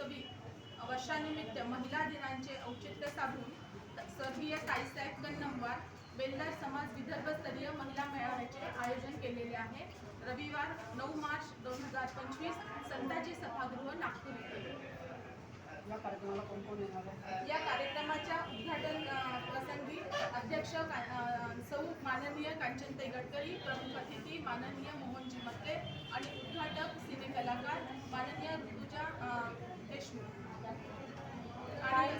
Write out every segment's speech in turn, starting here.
महोत्सवी वर्षानिमित्त महिला दिनाचे औचित्य साधून स्वर्गीय ताईसाहेब कन्नमवार बेल्दार समाज विदर्भ स्तरीय महिला मेळाव्याचे आयोजन केलेले आहे। रविवार 9 मार्च 2025 संताजी सभागृह नागपूर येथे। या कार्यक्रमाला कोण कोण येणार आहे? या कार्यक्रमाच्या उद्घाटन प्रसंगी अध्यक्ष सौ माननीय कांचनताई गडकरी, प्रमुख अतिथी माननीय मोहनजी मक्के आणि उद्घाटक सिने कलाकार माननीय ऋतुजा देशमुख आणि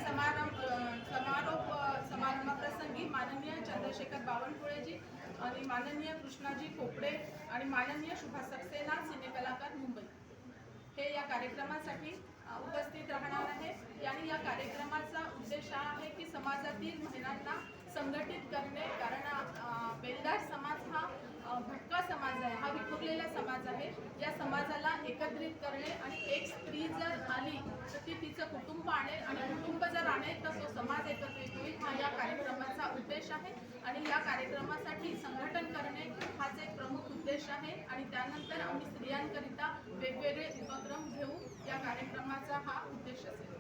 समारंभाप्रसंगी माननीय चंद्रशेखर बावनकुळेजी आणि माननीय कृष्णाजी खोपडे आणि माननीय सुभाष सक्सेना सिने कलाकार मुंबई हे या कार्यक्रमासाठी उपस्थित राहणार आहे। आणि या कार्यक्रमाचा उद्देश हा आहे की समाजातील महिलांना संघटित करणे, कारण बेल्दार समाज हा भटका समाज आहे, हा विखुरलेला समाज आहे। या समाजाला एकत्रित करणे आणि एक स्त्री जर आली तर ती तिचं कुटुंब आणेल आणि कुटुंब जर आणेल तर तो समाज एकत्रित होईल, हा या कार्यक्रमाचा उद्देश आहे। आणि या कार्यक्रमासाठी संघटन करणे हाच एक प्रमुख उद्देश आहे। आणि त्यानंतर आम्ही स्त्रियांकरिता वेगवेगळे उपक्रम घेऊ, या कार्यक्रमाचा हा उद्देश असेल।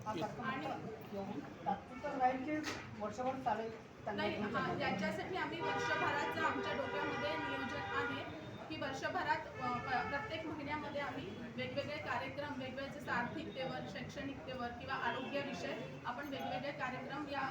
आणि तात्पुरता राहील की वर्षभर चालेल? नाही, याच्यासाठी आम्ही वर्षभराचं आमच्या डोक्यामध्ये नियोजन आहे की वर्षभरात प्रत्येक महिन्यामध्ये आम्ही वेगवेगळे कार्यक्रम, वेगवेगळे जसं आर्थिकतेवर, शैक्षणिकतेवर किंवा आरोग्याविषय आपण वेगवेगळे कार्यक्रम या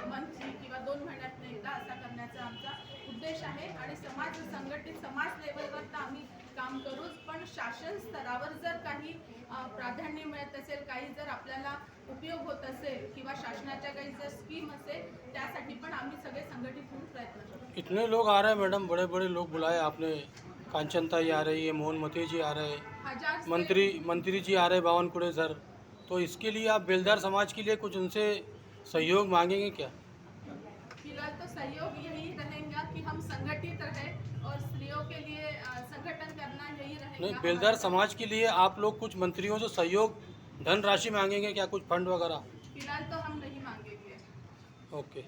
मंथली किंवा 2 महिन्यातून एकदा असा करण्याचा आमचा उद्देश आहे। आणि संघटित समाज लेवलवर तर आम्ही काम करूच, पण शासन स्तरावर जर काही प्राधान्य मिळत असेल, काही जर आपल्याला उपयोग होत असेल किंवा शासनाच्या काही जर स्कीम असेल, त्यासाठी पण आम्ही सगळे संघटित होऊन प्रयत्न करू। इतने लोग आ रहे हैं मैडम, बड़े बड़े लोग बुलाए आपने, कांचनताई आ रही है, मोहन मते जी आ रहे हैं, मंत्री जी आ रहे हैं बावनकुड़े सर, तो इसके लिए आप बेलदार समाज के लिए कुछ उनसे सहयोग मांगेंगे क्या? फिलहाल तो सहयोग यही रहेगा कि हम संगठित रहे और स्त्रियों के लिए संगठन करना यही रहेगा। नहीं, बेलदार समाज के लिए आप लोग कुछ मंत्रियों से सहयोग धनराशि मांगेंगे क्या, कुछ फंड वगैरह? फिलहाल तो हम नहीं मांगेंगे। ओके।